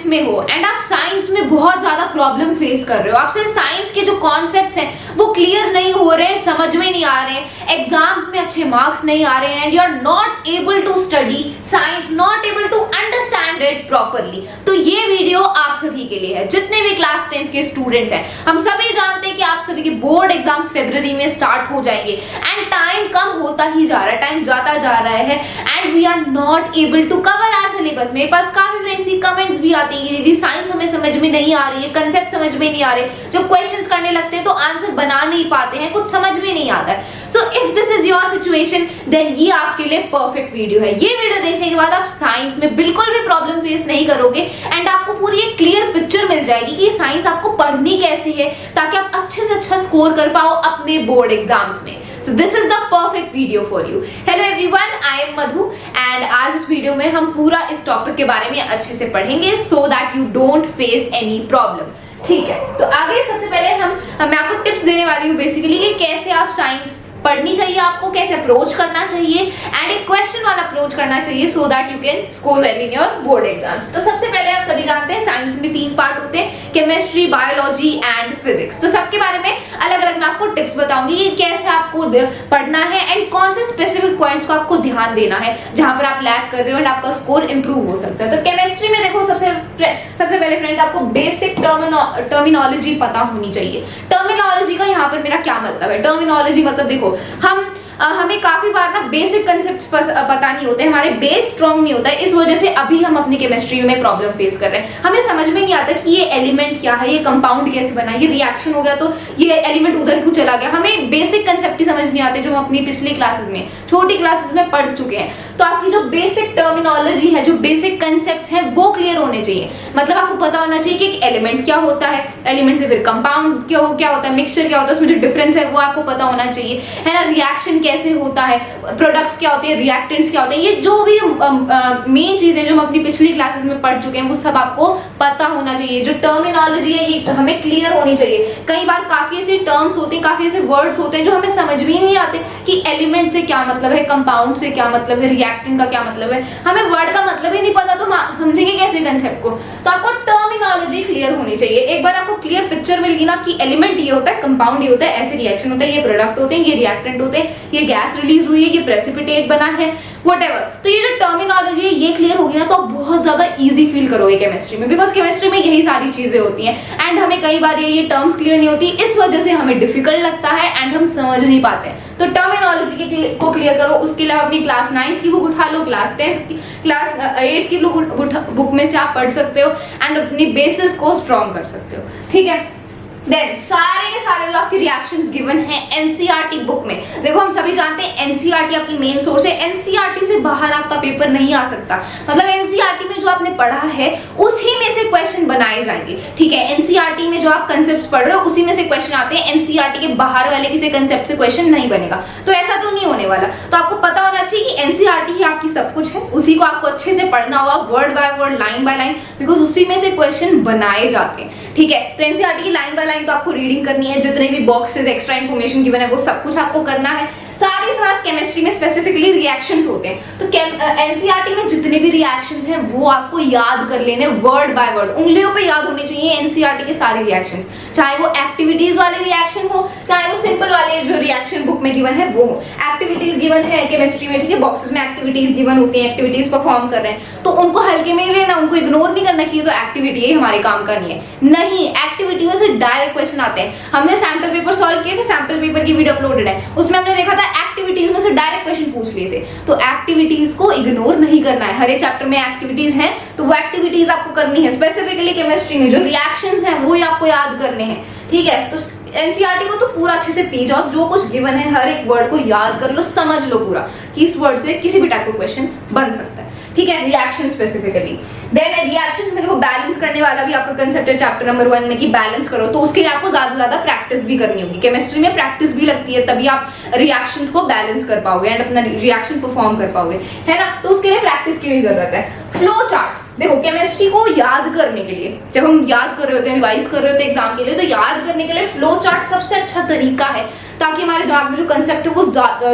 में हो एंड आप साइंस में बहुत ज्यादा प्रॉब्लम फेस कर रहे हो, आपसे साइंस के जो कॉन्सेप्ट्स हैं वो क्लियर नहीं हो रहे, समझ में नहीं आ रहे, एग्जाम्स में अच्छे मार्क्स नहीं आ रहे हैं and you are not able to study science, not able to understand it properly, तो ये वीडियो आप सभी के लिए है। जितने भी क्लास 10th के स्टूडेंट्स हैं, हम सभी जानते हैं कि आप सभी के बोर्ड एग्जाम्स फरवरी में स्टार्ट हो जाएंगे एंड टाइम कम होता ही जा रहा है, टाइम जाता जा रहा है and we are not able to cover our syllabus. मेरे पास काफी फ्रेंड्स की कमेंट्स भी आती है कि दीदी साइंस हमें समझ में नहीं आ रही है, कंसेप्ट समझ में नहीं आ रहे, जब क्वेश्चंस करने लगते हैं तो आंसर बना नहीं पाते हैं, कुछ समझ में नहीं आता है। So if this is your situation then ये आपके लिए परफेक्ट वीडियो है। ये वीडियो देखने के बाद आप साइंस में बिल्कुल भी प्रॉब्लम फेस नहीं करोगे एंड आपको पूरी एक क्लियर पिक्चर मिल जाएगी कि साइंस आपको पढ़नी कैसे है ताकि आप अच्छे से अच्छा स्कोर कर पाओ अपने बोर्ड एग्जाम्स में। So this is the perfect video for you. Hello everyone, I am Madhu and आज इस वीडियो में हम पूरा इस टॉपिक के बारे में अच्छे से पढ़ेंगे so that you don't face any problem. ठीक है, तो आगे सबसे पहले मैं आपको टिप्स देने वाली हूँ बेसिकली कि कैसे आप साइंस पढ़नी चाहिए, आपको कैसे अप्रोच करना चाहिए एंड एक क्वेश्चन वाला अप्रोच करना चाहिए so that you can score well in your board exams. तो सबसे पहले आप सभी जानते हैं साइंस में 3 पार्ट होते हैं, केमिस्ट्री, बायोलॉजी एंड फिजिक्स। तो सबके बारे में अलग अलग मैं आपको टिप्स बताऊंगी कि कैसे आपको पढ़ना है एंड कौन से स्पेसिफिक पॉइंट्स को आपको ध्यान देना है जहां पर आप लैग कर रहे हो एंड आपका स्कोर इंप्रूव हो सकता है। तो केमिस्ट्री में देखो सबसे पहले फ्रेंड्स आपको बेसिक टर्मिनोलॉजी पता होनी चाहिए। टर्मिनोलॉजी का यहाँ पर मेरा क्या मतलब है? टर्मिनोलॉजी मतलब देखो हमें काफी बार ना बेसिक कंसेप्ट्स पता नहीं होते, हमारे बेस स्ट्रांग नहीं होता है, इस वजह से अभी हम अपनी केमिस्ट्री में प्रॉब्लम फेस कर रहे हैं। हमें समझ में नहीं आता कि ये एलिमेंट क्या है, ये कंपाउंड कैसे बना, ये रिएक्शन हो गया तो ये एलिमेंट उधर क्यों चला गया, हमें बेसिक कंसेप्ट ही समझ नहीं आते जो हम अपनी पिछली क्लासेस में, छोटी क्लासेस में पढ़ चुके हैं। तो आपकी जो बेसिक टर्मिनोलॉजी है, जो बेसिक कंसेप्ट है वो क्लियर होने चाहिए। मतलब आपको पता होना चाहिए कि एक एलिमेंट क्या होता है, एलिमेंट से फिर कंपाउंड क्या होता है, मिक्सचर क्या होता है, उसमें जो डिफरेंस है वो आपको पता होना चाहिए, है ना। रिएक्शन कैसे होता है, प्रोडक्ट्स क्या होते हैं, रिएक्टेंट्स क्या होते हैं, ये जो भी मेन चीजें जो हम अपनी पिछली क्लासेस में पढ़ चुके हैं वो सब आपको पता होना चाहिए। जो टर्मिनोलॉजी है ये हमें क्लियर होनी चाहिए। कई बार काफी ऐसे टर्म्स होते हैं, काफी ऐसे वर्ड्स होते हैं जो हमें समझ में नहीं आते कि एलिमेंट से क्या मतलब है, कंपाउंड से क्या मतलब है, रिएक्टेंट का क्या मतलब है, हमें वर्ड का मतलब ही नहीं पता तो समझेंगे कैसे कंसेप्ट को। तो आपको टर्मिनोलॉजी क्लियर होनी चाहिए। एक बार आपको क्लियर पिक्चर मिल गई ना कि एलिमेंट ये होता है, कंपाउंड ये होता है, ऐसे रिएक्शन होता है, ये प्रोडक्ट होते हैं, ये रिएक्टेंट होते हैं, ये गैस रिलीज हुई है, ये प्रेसिपिटेट बना है, व्हाटएवर। तो ये जो टर्मिनोलॉजी है ये क्लियर होगी ना तो आप बहुत ज्यादा इजी फील करोगे केमिस्ट्री में, बिकॉज केमिस्ट्री में यही सारी चीजें होती हैं एंड हमें कई बार ये टर्म्स क्लियर नहीं होती, इस वजह से हमें डिफिकल्ट लगता है एंड हम समझ नहीं पाते हैं। तो टर्मिनोलॉजी को क्लियर करो। उसके अलावा अपनी क्लास 9 की बुक उठा लो, क्लास 10 की, क्लास 8 की बुक में से आप पढ़ सकते हो एंड अपनी बेसिस को स्ट्रॉन्ग कर सकते हो। ठीक है, देन सारे के सारे जो आपके रिएक्शंस गिवन हैं एनसीईआरटी बुक में, देखो हम सभी जानते हैं एनसीईआरटी आपकी मेन सोर्स है, एनसीईआरटी से बाहर आपका पेपर नहीं आ सकता। मतलब एनसीईआरटी में जो आपने पढ़ा है उसी में से क्वेश्चन बनाए जाएंगे। ठीक है, एनसीईआरटी में जो आप कंसेप्ट्स पढ़ रहे हो उसी में से क्वेश्चन आते हैं, एनसीईआरटी के बाहर वाले किसी कंसेप्ट से क्वेश्चन नहीं बनेगा। तो ऐसा तो नहीं होने वाला। तो आपको पता होना चाहिए कि एनसीईआरटी ही आपकी सब कुछ है, उसी को आपको अच्छे से पढ़ना होगा, word by word, line by line, because उसी में से क्वेश्चन बनाए जाते हैं। ठीक है, तो एनसीईआरटी की लाइन बाय लाइन तो आपको रीडिंग करनी है, जितने भी बॉक्सेस एक्स्ट्रा इन्फॉर्मेशन गिवन है वो सब कुछ आपको करना है। साथ ही साथ केमिस्ट्री में स्पेसिफिकली रिएक्शंस होते हैं, तो एनसीईआरटी में जितने भी रिएक्शंस हैं वो आपको याद कर लेने वर्ड बाय वर्ड, उंगलियों पे याद होने चाहिए एनसीईआरटी के सारे रिएक्शंस, चाहे वो एक्टिविटीज वाले रिएक्शन हो, चाहे वो सिंपल वाले जो रिएक्शन बुक में गिवन है वो हो। एक्टिविटीज गिवन है केमिस्ट्री में, ठीक है, बॉक्सेस में एक्टिविटीज गिवन होती हैं, एक्टिविटीज परफॉर्म कर रहे हैं तो उनको हल्के में ही लेना, उनको इग्नोर नहीं करना कि ये तो एक्टिविटी है हमारे काम का नहीं है। नहीं, एक्टिविटी में से डायरेक्ट क्वेश्चन आते हैं। हमने सैंपल पेपर सॉल्व किए थे, सैंपल पेपर की वीडियो अपलोडेड है, उसमें हमने देखा था एक्टिविटीज में से डायरेक्ट क्वेश्चन पूछ लिए थे। तो एक्टिविटीज को इग्नोर नहीं करना है, हर एक चैप्टर में एक्टिविटीज हैं तो वो एक्टिविटीज आपको करनी है। स्पेसिफिकली केमिस्ट्री में जो रिएक्शंस हैं वो ही आपको याद करने हैं। ठीक है, तो एनसीईआरटी को तो पूरा अच्छे से पी जाओ, जो कुछ गिवन है हर एक वर्ड को याद कर लो, समझ लो पूरा कि इस वर्ड से किसी भी टाइप का क्वेश्चन बन सकता है। ठीक है, रिएक्शन स्पेसिफिकली। देन रिएक्शंस में देखो बैलेंस करने वाला भी आपका कंसेप्ट है चैप्टर नंबर 1 में कि बैलेंस करो, तो उसके लिए आपको ज्यादा से ज्यादा प्रैक्टिस भी करनी होगी। केमिस्ट्री में प्रैक्टिस भी लगती है, तभी आप रिएक्शंस को बैलेंस कर पाओगे एंड अपना रिएक्शन परफॉर्म कर पाओगे, है ना। तो उसके लिए प्रैक्टिस की भी जरूरत है। फ्लो चार्ट्स, देखो केमिस्ट्री को याद करने के लिए, जब हम याद कर रहे होते हैं, रिवाइज कर रहे होते हैं एग्जाम के लिए, तो याद करने के लिए फ्लो चार्ट सबसे अच्छा तरीका है, ताकि हमारे दिमाग में जो कंसेप्ट है वो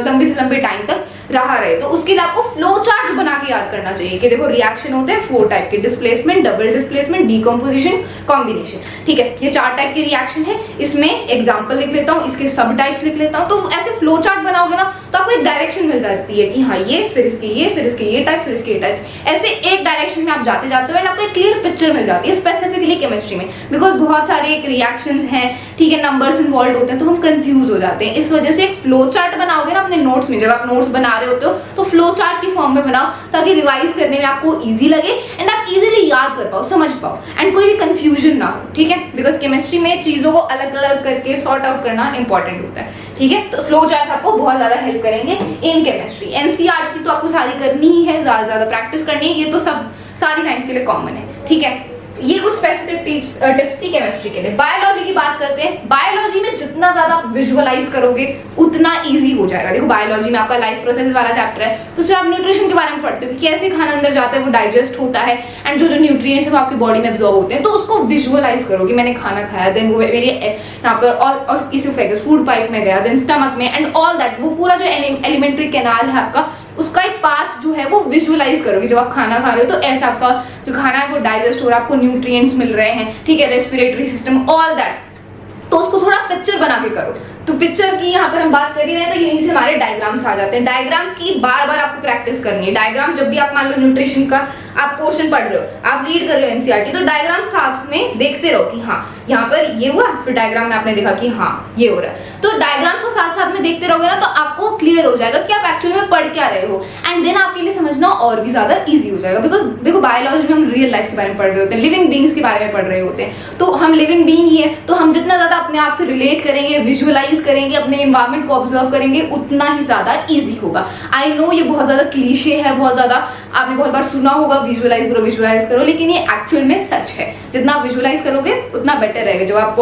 लंबे से लंबे टाइम तक रहा रहे। तो उसके लिए आपको फ्लो चार्ट्स बना के याद करना चाहिए कि देखो रिएक्शन होते हैं 4 टाइप के, displacement, double displacement, decomposition, combination. ठीक है, ये 4 टाइप के रिएक्शन है। इसमें एग्जांपल लिख लेता हूँ, इसके सब टाइप्स लिख लेता हूँ। तो ऐसे फ्लो चार्ट बनाओगे ना तो आपको एक डायरेक्शन मिल जाती है कि हाँ ये, फिर इसके ये, फिर इसके ये टाइप, फिर इसके ये टाइप, ऐसे एक डायरेक्शन में आप जाते जाते हो एंड आपको एक क्लियर पिक्चर मिल जाती है, स्पेसिफिकली केमिस्ट्री में, बिकॉज बहुत सारे रिएक्शंस हैं, ठीक है, नंबर्स इन्वॉल्व होते हैं, तो हम कंफ्यूज हो जाते हैं। इस वजह से एक फ्लो चार्ट बनाओगे ना अपने नोट्स में, जब आप नोट्स बना रहे होते हो तो फ्लो चार्ट की फॉर्म में बनाओ, ताकि रिवाइज करने में आपको इजी लगे एंड आप इजीली याद कर पाओ, समझ पाओ एंड कोई भी कंफ्यूजन ना हो। ठीक है, बिकॉज केमिस्ट्री में चीजों को अलग अलग करके सॉर्ट आउट करना इंपॉर्टेंट होता है। ठीक है, तो फ्लो चार्ट्स आपको बहुत ज्यादा हेल्प करेंगे इन केमिस्ट्री। एनसीईआरटी की तो आपको सारी करनी ही है, ज्यादा ज्यादा प्रैक्टिस करनी है, ये तो सब सारी साइंस के लिए कॉमन है। ठीक है, ये कुछ स्पेसिफिक टिप्स थी केमिस्ट्री के लिए। बायोलॉजी की बात करते हैं। बायोलॉजी में जितना ज्यादा आप विजुअलाइज करोगे उतना इजी हो जाएगा। देखो बायोलॉजी में आपका लाइफ प्रोसेस वाला चैप्टर है, तो उसमें आप न्यूट्रिशन के बारे में पढ़ते हो कि कैसे खाना अंदर जाता है, वो डाइजेस्ट होता है एंड जो जो न्यूट्रिएंट्स है वो आपकी बॉडी में एब्जॉर्ब होते हैं, तो उसको विजुअलाइज करो कि मैंने खाना खाया, देन वो मेरे यहाँ पर और इसोफेगस फूड पाइप में गया, देन स्टमक में एंड ऑल दैट, वो पूरा जो एलिमेंट्री कैनाल है आपका, उसका एक पाथ जो है वो विजुअलाइज करोगे। जब आप खाना खा रहे हो तो ऐसा आपका जो खाना है वो डाइजेस्ट हो रहा है, आपको न्यूट्रिएंट्स मिल रहे हैं, ठीक है, रेस्पिरेटरी सिस्टम, ऑल दैट, तो उसको थोड़ा पिक्चर बना के करो। तो पिक्चर की यहाँ पर हम बात कर ही रहे हैं, तो यहीं से हमारे डायग्राम्स आ जाते हैं। डायग्राम्स की बार बार आपको प्रैक्टिस करनी है। डायग्राम जब भी आप मान लो न्यूट्रिशन का आप पोर्शन पढ़ रहे हो, आप रीड कर रहे हो एनसीईआरटी, तो डायग्राम साथ में देखते रहो कि हाँ यहाँ पर ये हुआ, फिर डायग्राम में आपने देखा कि हाँ ये हो रहा है। तो डायग्राम्स को साथ साथ में देखते रहोगे ना तो आपको क्लियर हो जाएगा कि आप एक्चुअली में पढ़ क्या रहे हो, एंड देन आपके लिए समझना और भी ज्यादा ईजी हो जाएगा। बिकॉज देखो बायोलॉजी में हम रियल लाइफ के बारे में पढ़ रहे होते हैं, लिविंग बींग्स के बारे में पढ़ रहे होते हैं, तो हम लिविंग बींग ही है, तो हम जितना ज्यादा अपने आप से रिलेट करेंगे, विजुअलाइज करेंगे, अपने एनवायरमेंट को ऑब्जर्व करेंगे, उतना ही ज्यादा इजी होगा। आई नो ये बहुत ज्यादा क्लीशे है, बहुत ज्यादा आपने बहुत बार सुना होगा विजुअलाइज करो विजुअलाइज करो, लेकिन ये एक्चुअल में सच है। जितना आप विजुअलाइज करोगे उतना बेटर रहेगा। जब आप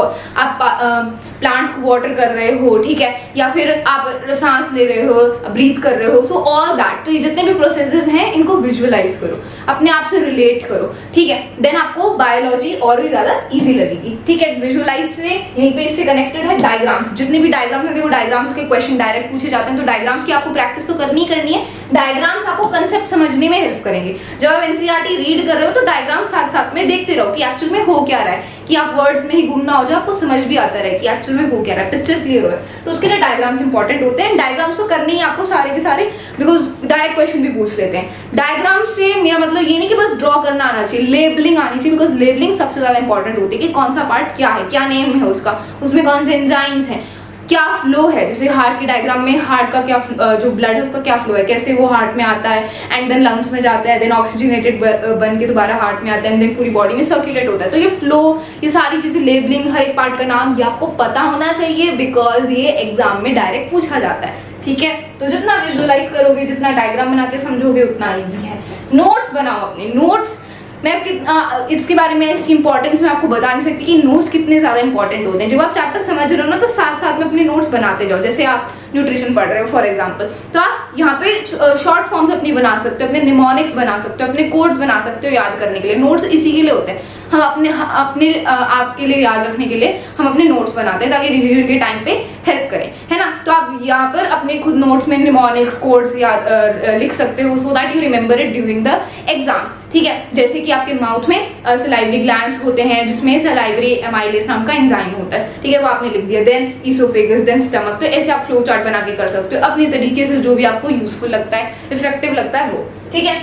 प्लांट को वाटर कर रहे हो, ठीक है, या फिर आप सांस ले रहे हो, ब्रीथ कर रहे हो, सो ऑल दैट, तो ये जितने भी प्रोसेसेस हैं इनको विजुअलाइज करो, अपने आप से रिलेट करो, ठीक है, देन आपको बायोलॉजी और भी ज्यादा इजी लगेगी। ठीक है, विजुअलाइज से यहीं पे इससे कनेक्टेड है डायग्राम्स। जितने भी डायग्राम्स होंगे वो डायग्राम्स के क्वेश्चन डायरेक्ट पूछे जाते हैं, तो डायग्राम्स की आपको प्रैक्टिस तो करनी है। डायग्राम्स आपको कंसेप्ट समझने में हेल्प करेंगे। जब आप एनसीईआरटी रीड कर रहे हो तो डायग्राम साथ साथ में देखते रहो कि एक्चुअल में हो क्या रहा है, कि आप वर्ड्स में ही गुम ना हो जाए, आपको समझ भी आता रहे कि एक्चुअल में हो क्या रहा है, पिक्चर क्लियर हो। तो उसके लिए डायग्राम्स इंपॉर्टेंट होते हैं। डायग्राम्स तो करनी है आपको सारे के सारे, बिकॉज डायरेक्ट क्वेश्चन भी पूछ लेते हैं। डायग्राम से मेरा मतलब ये नहीं कि बस ड्रॉ करना आना चाहिए, लेबलिंग आनी चाहिए, बिकॉज लेबलिंग सबसे ज्यादा इंपॉर्टेंट होती है कि कौन सा पार्ट क्या है, क्या नेम है उसका, उसमें कौन से एंजाइम्स हैं, क्या फ्लो है। जैसे हार्ट की डायग्राम में हार्ट का क्या जो ब्लड है उसका क्या फ्लो है, कैसे वो हार्ट में आता है एंड देन लंग्स में जाता है, देन ऑक्सीजनेटेड बन के दोबारा हार्ट में आता है एंड देन पूरी बॉडी में सर्कुलेट होता है। तो ये फ्लो, ये सारी चीजें, लेबलिंग, हर एक पार्ट का नाम ये आपको पता होना चाहिए, बिकॉज ये एग्जाम में डायरेक्ट पूछा जाता है। ठीक है, तो जितना विजुअलाइज करोगे, जितना डायग्राम बना के समझोगे उतना ईजी है। नोट्स बनाओ अपने। नोट्स मैं इसके बारे में, इसकी इंपॉर्टेंस मैं आपको बता नहीं सकती कि नोट्स कितने ज्यादा इंपॉर्टेंट होते हैं। जब आप चैप्टर समझ रहे हो ना तो साथ साथ में अपने नोट्स बनाते जाओ। जैसे आप न्यूट्रिशन पढ़ रहे हो फॉर एग्जांपल, तो आप यहाँ पे शॉर्ट फॉर्म्स अपनी बना सकते हो, अपने निमोनिक्स बना सकते हो, अपने कोड्स बना सकते हो याद करने के लिए। नोट्स इसी के लिए होते हैं, हम अपने आपके लिए याद रखने के लिए हम अपने नोट्स बनाते हैं ताकि रिवीजन के टाइम पे हेल्प करें, है ना। तो आप यहाँ पर अपने खुद नोट्स में निमोनिक्स कोड्स लिख सकते हो, so that you remember it during the exams. ठीक है, जैसे कि आपके माउथ में सलाइवरी ग्लैंड्स होते हैं जिसमें सलाइवरी एमाइलेज नाम का एंजाइम होता है, ठीक है, वो आपने लिख दिया, देन इसोफेगस, देन स्टमक। तो ऐसे आप फ्लो चार्ट बना के कर सकते हो अपने तरीके से, जो भी आपको यूजफुल लगता है, इफेक्टिव लगता है वो। ठीक है,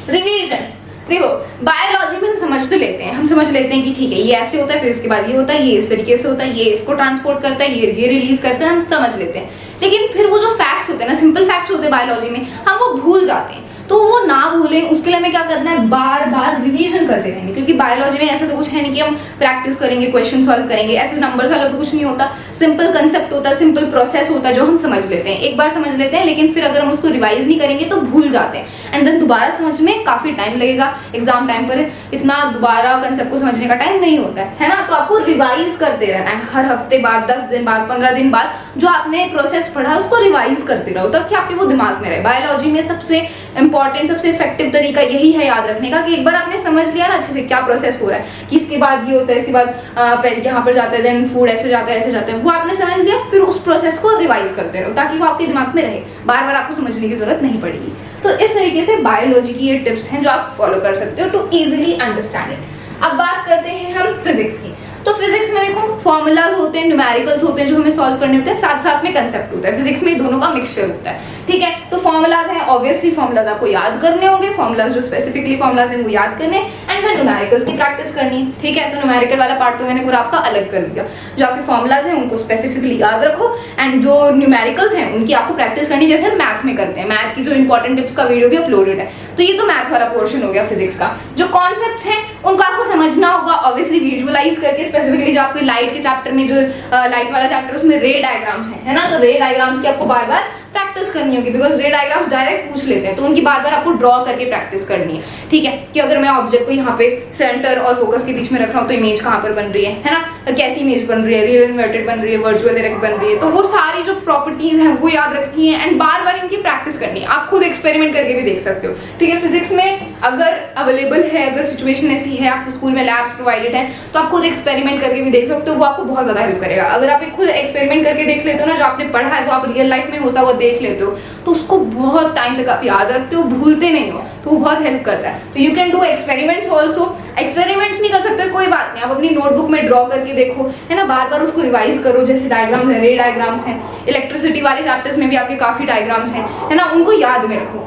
रिवीजन। देखो बायोलॉजी में हम समझ तो लेते हैं, हम समझ लेते हैं कि ठीक है ये ऐसे होता है, फिर इसके बाद ये होता है, ये इस तरीके से होता है, ये इसको ट्रांसपोर्ट करता है, ये रिलीज करता है, हम समझ लेते हैं। लेकिन फिर वो जो फैक्ट्स होते हैं ना, सिंपल फैक्ट्स होते हैं बायोलॉजी में, हम वो भूल जाते हैं। तो वो ना भूलें उसके लिए हमें क्या करना है, बार बार बार रिवीजन करते रहेंगे, क्योंकि बायोलॉजी में ऐसा तो कुछ है नहीं कि हम प्रैक्टिस करेंगे, क्वेश्चन सॉल्व करेंगे, ऐसे नंबर्स वाला तो कुछ नहीं होता। सिंपल कंसेप्ट होता है, सिंपल प्रोसेस होता है जो हम समझ लेते हैं, एक बार समझ लेते हैं, लेकिन फिर अगर हम उसको रिवाइज नहीं करेंगे तो भूल जाते हैं, एंड देन दोबारा समझ में काफी टाइम लगेगा। एग्जाम टाइम पर इतना दोबारा कंसेप्ट को समझने का टाइम नहीं होता है ना। तो आपको रिवाइज करते रहना है, हर हफ्ते बाद, 10 दिन बाद, 15 दिन बाद जो आपने प्रोसेस पढ़ा उसको रिवाइज करते रहो, तब कि आपके वो दिमाग में रहे। बायोलॉजी में सबसे इंपॉर्टेंट, सबसे इफेक्टिव तरीका यही है याद रखने का कि एक बार आपने समझ लिया ना अच्छे से क्या प्रोसेस हो रहा है, कि इसके बाद ये होता है, इसके बाद पहले यहाँ पर जाता है, देन फूड ऐसे जाता है, ऐसे जाता है, वो आपने समझ लिया, फिर उस प्रोसेस को रिवाइज करते रहो ताकि वो आपके दिमाग में रहे, बार बार आपको समझने की जरूरत नहीं पड़ेगी। तो इस तरीके से बायोलॉजी की ये टिप्स हैं जो आप फॉलो कर सकते हो टू इजीली अंडरस्टैंड इट। अब बात करते हैं हम फिजिक्स की। तो फिजिक्स में देखो फॉर्मूलाज होते हैं, न्यूमेरिकल्स होते हैं जो हमें सॉल्व करने होते हैं, साथ साथ में कंसेप्ट होता है। फिजिक्स में दोनों का मिक्सचर होता है, ठीक है। तो फॉर्मूलाज हैं, ऑब्वियसली फॉर्मूलाज आपको याद करने होंगे, फॉर्मूलाज जो स्पेसिफिकली फॉर्मूलाज हैं वो याद करने, एंड फिर न्यूमेरिकल्स की प्रैक्टिस करनी, ठीक है। तो न्यूमेरिकल वाला पार्ट तो मैंने पूरा आपका अलग कर दिया, जो आपके फॉर्मूलाज हैं उनको स्पेसिफिकली याद रखो, एंड जो न्यूमेरिकल्स हैं उनकी आपको प्रैक्टिस करनी, जैसे हम मैथ में करते हैं। मैथ की जो इंपॉर्टेंट टिप्स का वीडियो भी अपलोडेड है। तो ये तो मैथ वाला पोर्शन हो गया फिजिक्स का। जो कॉन्सेप्ट्स हैं उनको आपको समझना होगा, ऑब्वियसली विजुअलाइज करके, स्पेसिफिकली जो आपको लाइट के चैप्टर में, जो लाइट वाला चैप्टर उसमें रे डायग्राम्स है ना, तो रे डायग्राम्स की आपको बार बार प्रैक्टिस करनी होगी, बिकॉज रे डायग्राम्स डायरेक्ट पूछ लेते हैं, तो उनकी बार बार आपको ड्रॉ करके प्रैक्टिस करनी है, ठीक है। कि अगर मैं ऑब्जेक्ट को यहाँ पे सेंटर और फोकस के बीच में रख रहा हूँ तो इमेज कहाँ पर बन रही है ना, कैसी इमेज बन रही है, रियल इन्वर्टेड बन रही है, वर्चुअल डायरेक्ट बन रही है, तो वो सारी जो प्रॉपर्टीज हैं वो याद रखनी है, एंड बार बार इनकी प्रैक्टिस करनी है। आप खुद एक्सपेरिमेंट करके भी देख सकते हो, ठीक है। फिजिक्स में अगर अवेलेबल है, अगर सिचुएशन ऐसी है, आपको स्कूल में लैब्स प्रोवाइडेड है, तो आप खुद एक्सपेरिमेंट करके भी देख सकते हो, वो आपको बहुत ज्यादा हेल्प करेगा। अगर आप खुद एक्सपेरिमेंट करके देख लेते हो ना, जो आपने पढ़ा है वो आप रियल लाइफ में होता हुआ देख लेते हो, तो उसको बहुत टाइम तक आप याद रखते हो, भूलते नहीं हो, तो वो बहुत हेल्प करता है। तो you can do experiments also. Experiments नहीं कर सकते कोई बात नहीं, आप अपनी नोटबुक में ड्रॉ करके देखो, है ना, बार बार उसको रिवाइज करो। जैसे डायग्राम्स हैं, रे डायग्राम्स हैं, इलेक्ट्रिसिटी वाले चैप्टर्स में भी आपके काफी डायग्राम्स हैं, है ना, उनको याद में रखो,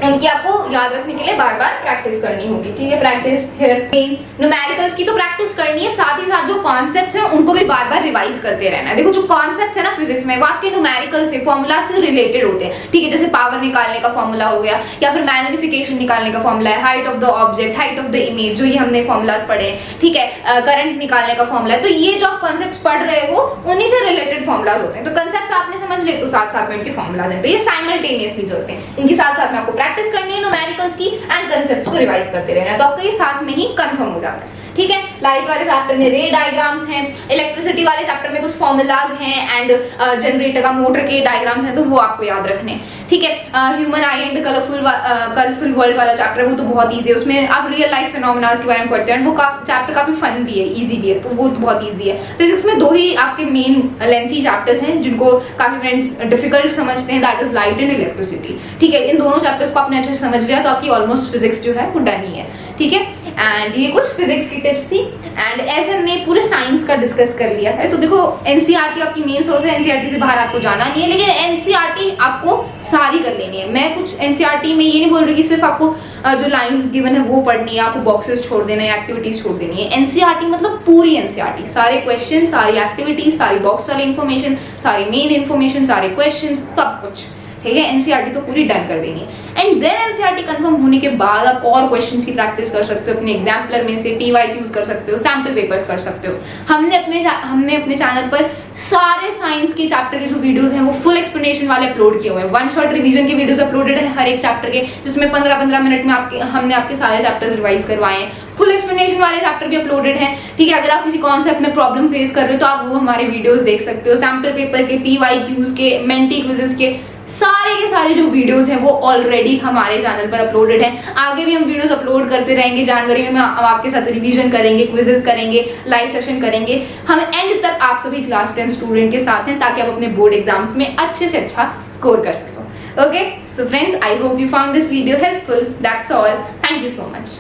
उनकी आपको याद रखने के लिए बार बार प्रैक्टिस करनी होगी, ठीक है। प्रैक्टिस हियर न्यूमेरिकल्स की तो प्रैक्टिस करनी है, साथ ही साथ जो कॉन्सेप्ट्स हैं उनको भी बार बार रिवाइज करते रहना है। देखो जो कॉन्सेप्ट्स है ना फिजिक्स में, वो आपके न्यूमेरिकल से, फॉर्मूला से रिलेटेड होते हैं, ठीक है। जैसे पावर निकालने का फॉर्मूला हो गया, या फिर मैग्निफिकेशन निकालने का फॉर्मूला है, height of the object, height of the image, जो ये हमने फॉर्मूलाज पढ़े, ठीक है। करंट निकालने का फॉर्मूला है, तो ये जो आप कॉन्सेप्ट्स पढ़ रहे हो उन्हीं से रिलेटेड फॉर्मूलाज होते हैं। तो कंसेप्ट आपने समझ लिए, तो साथ साथ में इनके फॉर्मूलाज हैं, तो ये साइमल्टेनियसली चलते हैं, इनकी साथ साथ में आपको प्रैक्टिस करनी है न्यूमेरिकल्स की, एंड कंसेप्ट्स को रिवाइज करते रहना है, तो आपका ये साथ में ही कंफर्म हो जाता है, ठीक है। लाइट वाले चैप्टर में रे डायग्राम्स हैं, इलेक्ट्रिसिटी वाले चैप्टर में कुछ फॉर्मूलाज हैं, एंड जनरेटर का, मोटर के डायग्राम्स हैं, तो वो आपको याद रखने, ठीक है। Human I and colourful world वाला चैप्टर, वो तो बहुत ईजी है, उसमें आप रियल लाइफ फिनोमेना के बारे में पढ़ते हैं, वो चैप्टर काफी फन भी है, ईजी भी है, तो वो बहुत ईजी है। फिजिक्स में दो ही आपके मेन लेंथी चैप्टर्स हैं जिनको काफी फ्रेंड्स डिफिकल्ट समझते हैं, that is light and electricity, ठीक है। इन दोनों चैप्टर्स को आपने अच्छे से समझ लिया तो आपकी ऑलमोस्ट फिजिक्स जो है वो डन ही है, ठीक है। एंड ये कुछ फिजिक्स की टिप्स थी, एंड ऐसे हमने पूरे साइंस का डिस्कस कर लिया है। तो देखो एनसीईआरटी आपकी मेन सोर्स है, एनसीईआरटी से बाहर आपको जाना नहीं है, लेकिन एनसीईआरटी आपको सारी कर लेनी है। मैं कुछ एनसीईआरटी में ये नहीं बोल रही कि सिर्फ आपको जो लाइंस गिवन है वो पढ़नी है, आपको बॉक्सेस छोड़ देना है, एक्टिविटीज छोड़ देनी है। एनसीईआरटी मतलब पूरी एनसीईआरटी, सारे क्वेश्चन, सारी एक्टिविटीज, सारी बॉक्स वाली इन्फॉर्मेशन, सारी मेन इन्फॉर्मेशन, सारे क्वेश्चन, सब कुछ, ठीक है। एनसीईआरटी तो पूरी डन कर देनी है, एंड देन एनसीईआरटी कंफर्म होने के बाद आप और क्वेश्चंस की प्रैक्टिस कर सकते हो, अपने एग्जाम्पलर में से पीवाईक्यूज कर सकते हो, सैम्पल पेपर्स कर सकते हो। हमने अपने चैनल पर सारे साइंस के चैप्टर के जो वीडियोस हैं वो फुल एक्सप्लेनेशन वाले अपलोड किए हुए हैं। वन शॉट रिवीजन के वीडियोस अपलोडेड है हर एक चैप्टर के, जिसमें 15-15 मिनट में हमने आपके सारे चैप्टर्स रिवाइज करवाए हैं। फुल एक्सप्लेनेशन वाले चैप्टर भी अपलोडेड हैं, ठीक है। अगर आप किसी कॉन्सेप्ट में प्रॉब्लम फेस कर रहे हो तो आप वो हमारे वीडियोस देख सकते हो, सैम्पल पेपर के, पीवाईक्यूज के, मेंटी क्विजेस के, सारे के सारे जो वीडियोस हैं वो ऑलरेडी हमारे चैनल पर अपलोडेड हैं। आगे भी हम वीडियोस अपलोड करते रहेंगे। जनवरी में हम आपके साथ रिवीजन करेंगे, क्विजेस करेंगे, लाइव सेशन करेंगे। हम एंड तक आप सभी क्लास 10 स्टूडेंट के साथ हैं, ताकि आप अपने बोर्ड एग्जाम्स में अच्छे से अच्छा स्कोर कर सको। Okay, so friends, I hope you found this video helpful. That's all, thank you so much.